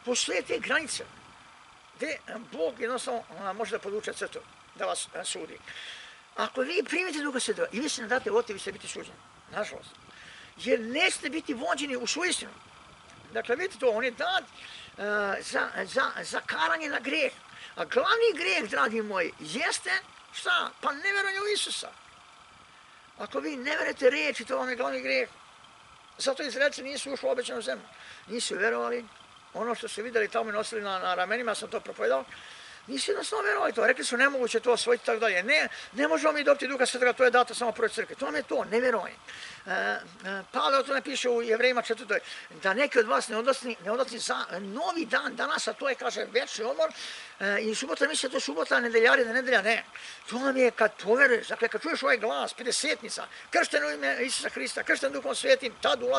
postoje te granice gdje Bog jednostavno može da podvuče crtu, da vas sudi. Ako vi primite Duha Svetoga i vi se ne date voditi, vi ćete biti suđeni, nažalost. Jer nećete biti vođeni u svoju istinu. Dakle, vidite to, on je dat za karanje na greh. A glavni greh, dragi moji, jeste šta? Pa neverovanje u Isusa. Ako vi ne verujete riječi, to vam je glavni greh. Zato Izraelci nisu ušli u obećanu zemlju. Nisu verovali. Ono što su vidjeli tamo i nosili na ramenima, sam to propovedao. Nisu jednostavno verovali to. Rekli su nemoguće to osvojiti, tako dalje. Ne možemo mi dobiti Duha Svetoga, to je dato samo prvoj crkvi. To vam je to, neverovanje. Pavle to napiše u Jevrejima 4. Da neki od vas ne odlazi za novi dan danas, a to je, kaže, večni odmor. I subota misle, to je subota, nedeljari, da nedelja, ne. To vam je kad poveruješ, dakle kad čuješ ovaj glas, pedesetnica, kršten u ime Isusa Hrista, kršten Duhom Svetim, tad ulazi